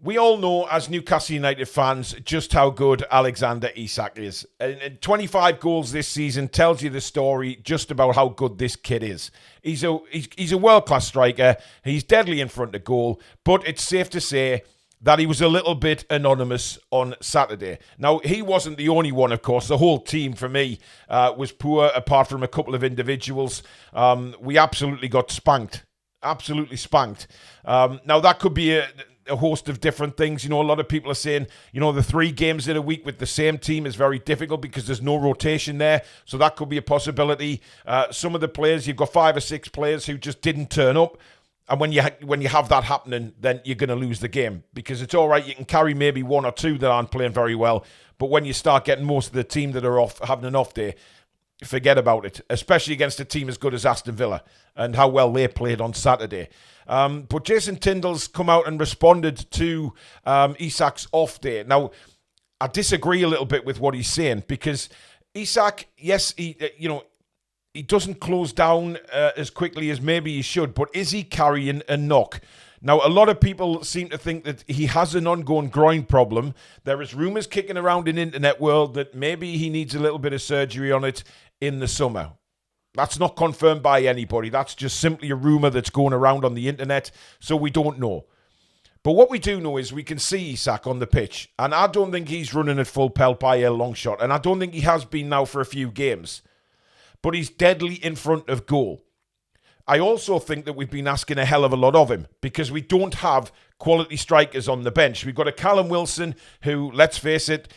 We all know as Newcastle United fans just how good Alexander Isak is. And 25 goals this season tells you the story just about how good this kid is. He's a world-class striker. He's deadly in front of goal. But it's safe to say that he was a little bit anonymous on Saturday. Now, he wasn't the only one, of course. The whole team, for me, was poor, apart from a couple of individuals. We absolutely got spanked. Absolutely spanked. Now, that could be a host of different things. A lot of people are saying, the 3 games in a week with the same team is very difficult because there's no rotation there. So that could be a possibility. Some of the players, you've got 5 or 6 players who just didn't turn up. And when you have that happening, then you're going to lose the game, because it's all right, you can carry maybe 1 or 2 that aren't playing very well. But when you start getting most of the team that are off, having an off day, forget about it, especially against a team as good as Aston Villa and how well they played on Saturday. But Jason Tindall's come out and responded to Isak's off day. Now, I disagree a little bit with what he's saying, because Isak, yes, he doesn't close down as quickly as maybe he should, but is he carrying a knock? Now, a lot of people seem to think that he has an ongoing groin problem. There is rumours kicking around in the internet world that maybe he needs a little bit of surgery on it in the summer. That's not confirmed by anybody. That's just simply a rumour that's going around on the internet, so we don't know. But what we do know is we can see Isak on the pitch, and I don't think he's running at full pelt by a long shot, and I don't think he has been now for a few games. But he's deadly in front of goal. I also think that we've been asking a hell of a lot of him, because we don't have quality strikers on the bench. We've got a Callum Wilson who, let's face it,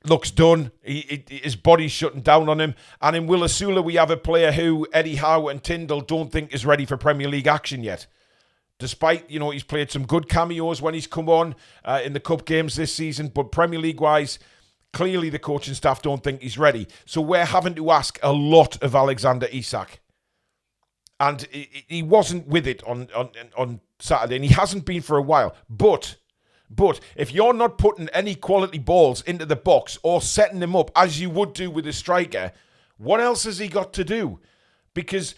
looks done. His body's shutting down on him. And in Will Asula, we have a player who Eddie Howe and Tindall don't think is ready for Premier League action yet. Despite, he's played some good cameos when he's come on in the cup games this season. But Premier League-wise, clearly the coaching staff don't think he's ready. So we're having to ask a lot of Alexander Isak. And he wasn't with it on Saturday, and he hasn't been for a while. But if you're not putting any quality balls into the box or setting them up as you would do with a striker, what else has he got to do? Because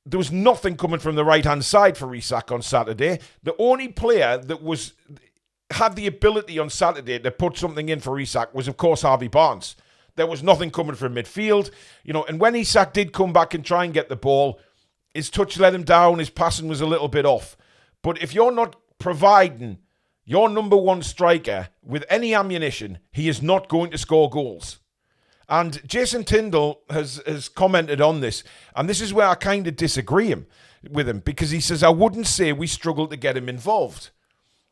there was nothing coming from the right-hand side for Isak on Saturday. The only player that had the ability on Saturday to put something in for Isak was, of course, Harvey Barnes. There was nothing coming from midfield. And when Isak did come back and try and get the ball, his touch let him down, his passing was a little bit off. But if you're not providing your number one striker with any ammunition, he is not going to score goals. And Jason Tindall has commented on this, and this is where I kind of disagree with him, because he says, I wouldn't say we struggled to get him involved.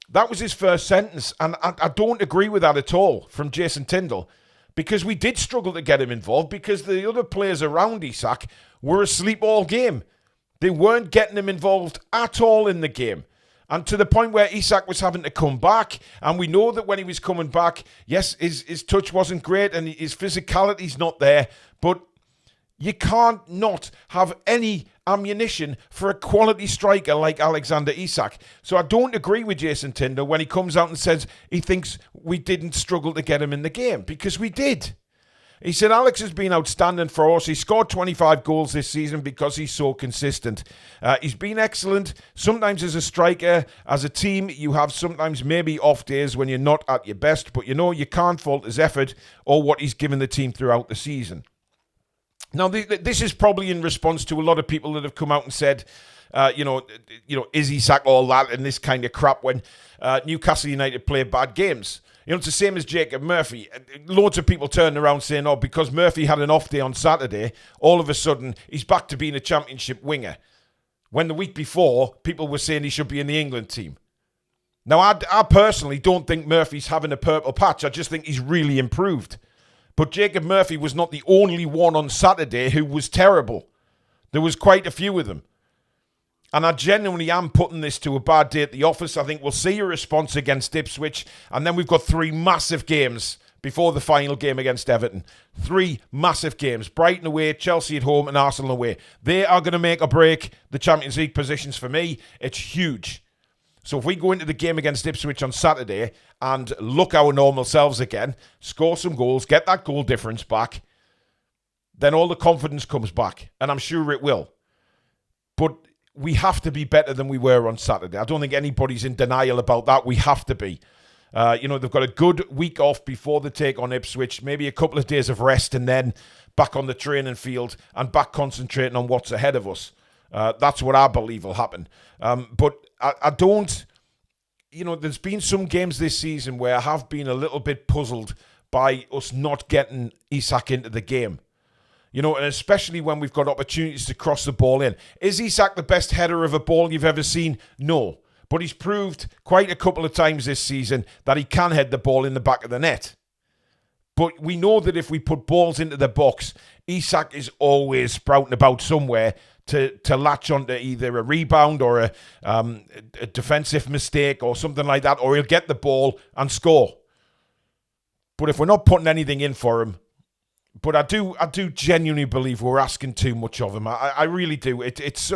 That was his first sentence, and I don't agree with that at all from Jason Tindall, because we did struggle to get him involved, because the other players around Isak were asleep all game. They weren't getting him involved at all in the game. And to the point where Isak was having to come back. And we know that when he was coming back, yes, his touch wasn't great and his physicality's not there. But you can't not have any ammunition for a quality striker like Alexander Isak. So I don't agree with Jason Tindall when he comes out and says he thinks we didn't struggle to get him in the game. Because we did. He said Alex has been outstanding for us. He scored 25 goals this season because he's so consistent. He's been excellent. Sometimes as a striker, as a team, you have sometimes maybe off days when you're not at your best. But you can't fault his effort or what he's given the team throughout the season. Now, this is probably in response to a lot of people that have come out and said, is Isak all that and this kind of crap when Newcastle United play bad games? It's the same as Jacob Murphy. Loads of people turn around saying, because Murphy had an off day on Saturday, all of a sudden he's back to being a championship winger. When the week before, people were saying he should be in the England team. Now, I personally don't think Murphy's having a purple patch. I just think he's really improved. But Jacob Murphy was not the only one on Saturday who was terrible. There was quite a few of them. And I genuinely am putting this to a bad day at the office. I think we'll see a response against Ipswich. And then we've got 3 massive games before the final game against Everton. 3 massive games. Brighton away, Chelsea at home, and Arsenal away. They are going to make or break the Champions League positions for me. It's huge. So if we go into the game against Ipswich on Saturday and look our normal selves again, score some goals, get that goal difference back, then all the confidence comes back. And I'm sure it will. But we have to be better than we were on Saturday. I don't think anybody's in denial about that. We have to be. They've got a good week off before they take on Ipswich, maybe a couple of days of rest, and then back on the training field and back concentrating on what's ahead of us. That's what I believe will happen. But I don't... there's been some games this season where I have been a little bit puzzled by us not getting Isak into the game. And especially when we've got opportunities to cross the ball in. Is Isak the best header of a ball you've ever seen? No. But he's proved quite a couple of times this season that he can head the ball in the back of the net. But we know that if we put balls into the box, Isak is always sprouting about somewhere to latch onto either a rebound or a defensive mistake or something like that, or he'll get the ball and score. But if we're not putting anything in for him, but I do genuinely believe we're asking too much of him. I really do. It's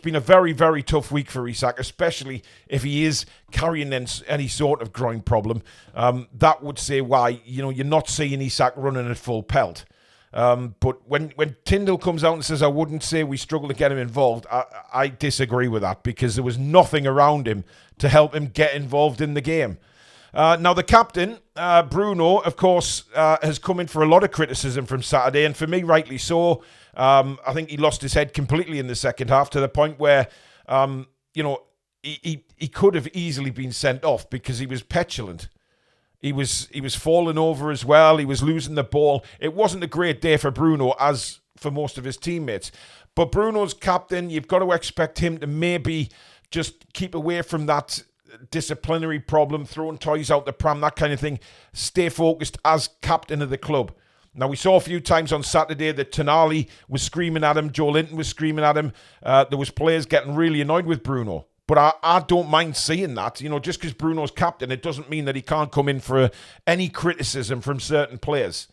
been a very, very tough week for Isak, especially if he is carrying any sort of groin problem. That would say why you're not seeing Isak running at full pelt. But when Tindall comes out and says I wouldn't say we struggle to get him involved, I disagree with that, because there was nothing around him to help him get involved in the game. Now the captain, Bruno, of course, has come in for a lot of criticism from Saturday, and for me, rightly so. I think he lost his head completely in the second half, to the point where, he could have easily been sent off because he was petulant. He was falling over as well. He was losing the ball. It wasn't a great day for Bruno, as for most of his teammates. But Bruno's captain, you've got to expect him to maybe just keep away from that disciplinary problem, throwing toys out the pram, that kind of thing. Stay focused as captain of the club. Now, we saw a few times on Saturday that Tindall was screaming at him, Joe Linton was screaming at him. There was players getting really annoyed with Bruno. But I don't mind seeing that. Just because Bruno's captain, it doesn't mean that he can't come in for any criticism from certain players.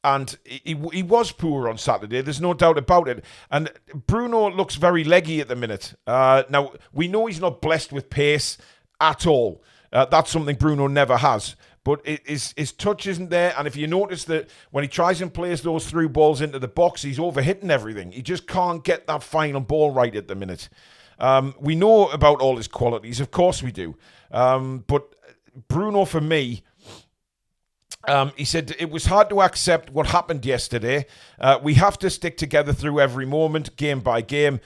And he was poor on Saturday. There's no doubt about it. And Bruno looks very leggy at the minute. Now, we know he's not blessed with pace at all. That's something Bruno never has. But his touch isn't there. And if you notice that when he tries and plays those through balls into the box, he's overhitting everything. He just can't get that final ball right at the minute. We know about all his qualities. Of course we do. But Bruno, for me... he said it was hard to accept what happened yesterday. We have to stick together through every moment, game by game.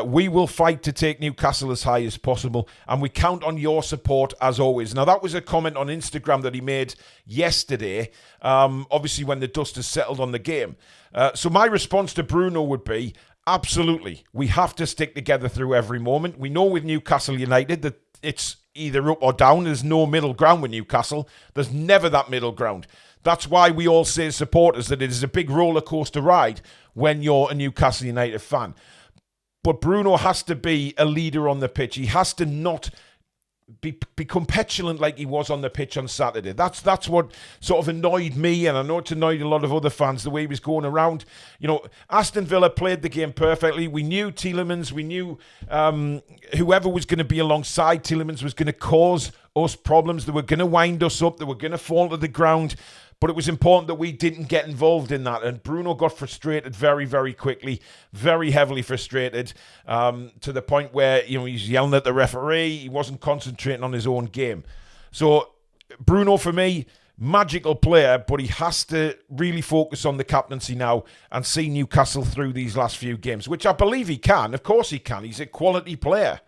We will fight to take Newcastle as high as possible, and we count on your support as always. Now, that was a comment on Instagram that he made yesterday, obviously when the dust has settled on the game. So my response to Bruno would be, absolutely, we have to stick together through every moment. We know with Newcastle United that it's either up or down. There's no middle ground with Newcastle. There's never that middle ground. That's why we all say as supporters that it is a big roller coaster ride when you're a Newcastle United fan. But Bruno has to be a leader on the pitch. He has to not become petulant like he was on the pitch on Saturday. That's what sort of annoyed me, and I know it's annoyed a lot of other fans, the way he was going around. Aston Villa played the game perfectly. We knew Tielemans, we knew whoever was going to be alongside Tielemans was going to cause us problems. They were going to wind us up. They were going to fall to the ground. But it was important that we didn't get involved in that. And Bruno got frustrated very, very quickly, very heavily frustrated, to the point where he's yelling at the referee. He wasn't concentrating on his own game. So Bruno, for me, magical player, but he has to really focus on the captaincy now and see Newcastle through these last few games, which I believe he can. Of course he can. He's a quality player.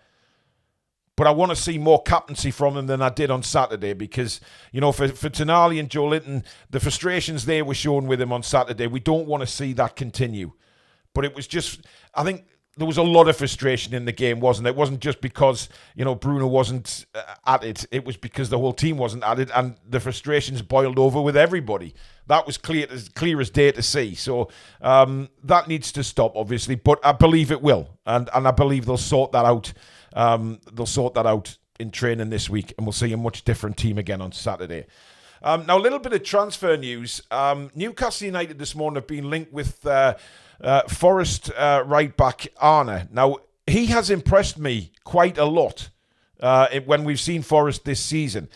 But I want to see more captaincy from him than I did on Saturday, because, for Tindall and Joe Linton, the frustrations they were shown with him on Saturday, we don't want to see that continue. But it was just, I think there was a lot of frustration in the game, wasn't it? It wasn't just because, Bruno wasn't at it. It was because the whole team wasn't at it, and the frustrations boiled over with everybody. That was clear as day to see. So that needs to stop, obviously. But I believe it will. And I believe they'll sort that out. They'll sort that out in training this week, and we'll see a much different team again on Saturday. Now, a little bit of transfer news. Newcastle United this morning have been linked with Forest right back Arne. Now, he has impressed me quite a lot when we've seen Forrest this season.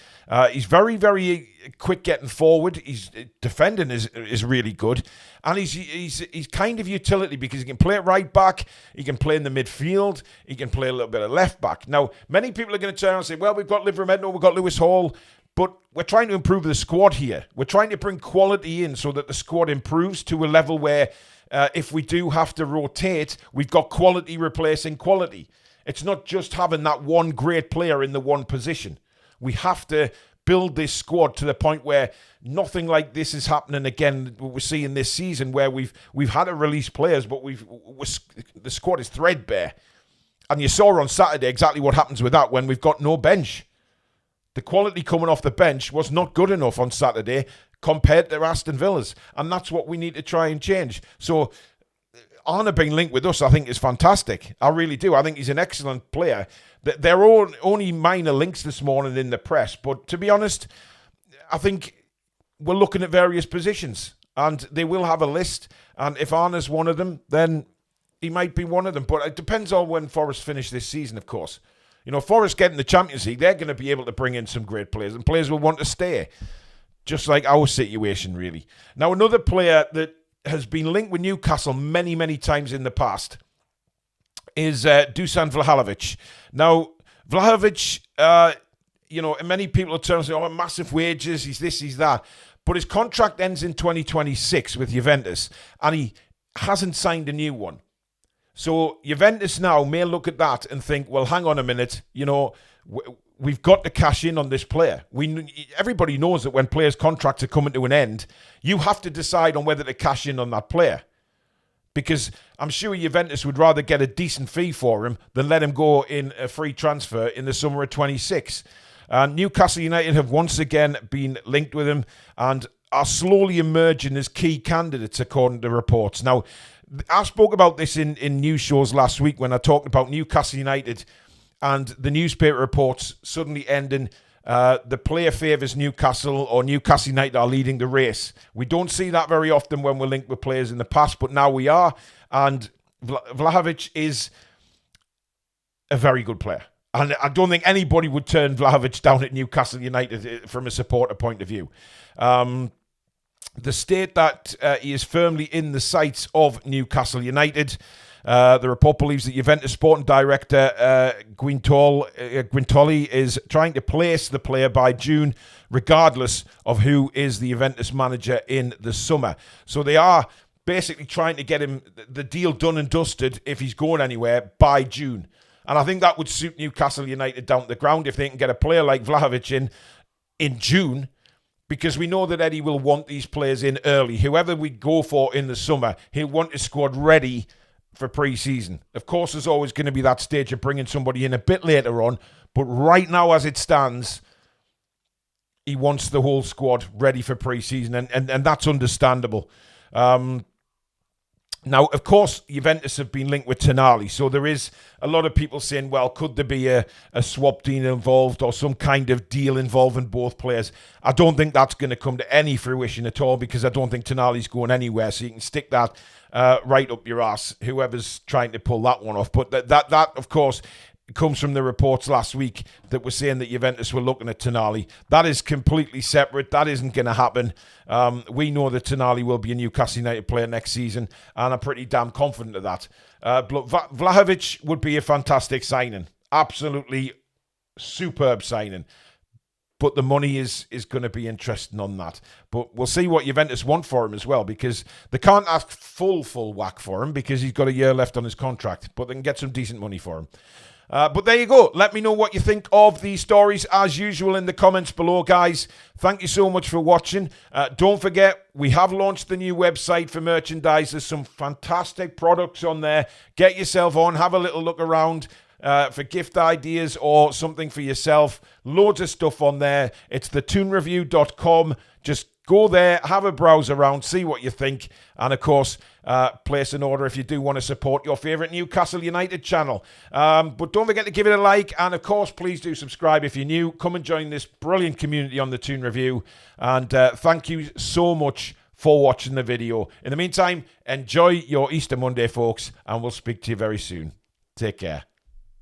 He's very, very quick getting forward. His defending is really good. And he's kind of utility because he can play at right back, he can play in the midfield, he can play a little bit of left back. Now, many people are going to turn around and say, well, we've got Livermedno, we've got Lewis Hall, but we're trying to improve the squad here. We're trying to bring quality in so that the squad improves to a level where if we do have to rotate, we've got quality replacing quality. It's not just having that one great player in the one position. We have to build this squad to the point where nothing like this is happening again. We're seeing this season where we've had to release players, but the squad is threadbare. And you saw on Saturday exactly what happens with that when we've got no bench. The quality coming off the bench was not good enough on Saturday compared to Aston Villa's. And that's what we need to try and change. So Arne being linked with us, I think, is fantastic. I really do. I think he's an excellent player. There are only minor links this morning in the press, but to be honest, I think we're looking at various positions, and they will have a list, and if Arne's one of them, then he might be one of them. But it depends on when Forest finish this season, of course. You know, Forest getting the Champions League, they're going to be able to bring in some great players, and players will want to stay, just like our situation, really. Now, another player that has been linked with Newcastle many, many times in the past is Dusan Vlahović. Now, Vlahović, many people turn and say, oh, massive wages, he's this, he's that. But his contract ends in 2026 with Juventus, and he hasn't signed a new one. So Juventus now may look at that and think, well, hang on a minute, we've got to cash in on this player. Everybody knows that when players' contracts are coming to an end, you have to decide on whether to cash in on that player. Because I'm sure Juventus would rather get a decent fee for him than let him go in a free transfer in the summer of 26. Newcastle United have once again been linked with him and are slowly emerging as key candidates, according to reports. Now, I spoke about this in news shows last week when I talked about Newcastle United and the newspaper reports suddenly ending, the player favours Newcastle or Newcastle United are leading the race. We don't see that very often when we're linked with players in the past, but now we are. And Vlahović is a very good player. And I don't think anybody would turn Vlahović down at Newcastle United from a supporter point of view. The state that he is firmly in the sights of Newcastle United. The report believes that Juventus sporting director Guintoli is trying to place the player by June, regardless of who is the Juventus manager in the summer. So they are basically trying to get him the deal done and dusted if he's going anywhere by June. And I think that would suit Newcastle United down to the ground if they can get a player like Vlahović in June, because we know that Eddie will want these players in early. Whoever we go for in the summer, he'll want his squad ready for pre-season. Of course, there's always going to be that stage of bringing somebody in a bit later on, but right now as it stands, he wants the whole squad ready for pre-season, and that's understandable. Now, of course, Juventus have been linked with Tonali, so there is a lot of people saying, well, could there be a swap deal involved or some kind of deal involving both players? I don't think that's going to come to any fruition at all, because I don't think Tonali's going anywhere, so you can stick that right up your ass, whoever's trying to pull that one off. But that of course, comes from the reports last week that were saying that Juventus were looking at Tonali. That is completely separate. That isn't going to happen. We know that Tonali will be a Newcastle United player next season, and I'm pretty damn confident of that. Vlahović would be a fantastic signing. Absolutely superb signing. But the money is going to be interesting on that. But we'll see what Juventus want for him as well, because they can't ask full whack for him because he's got a year left on his contract. But they can get some decent money for him. But there you go. Let me know what you think of these stories, as usual, in the comments below, guys. Thank you so much for watching. Don't forget, we have launched the new website for merchandise. There's some fantastic products on there. Get yourself on, have a little look around for gift ideas or something for yourself. Loads of stuff on there. It's thetoonreview.com. Just go there, have a browse around, see what you think, and of course, place an order if you do want to support your favourite Newcastle United channel. But don't forget to give it a like, and of course, please do subscribe if you're new. Come and join this brilliant community on the Toon Review, and thank you so much for watching the video. In the meantime, enjoy your Easter Monday, folks, and we'll speak to you very soon. Take care.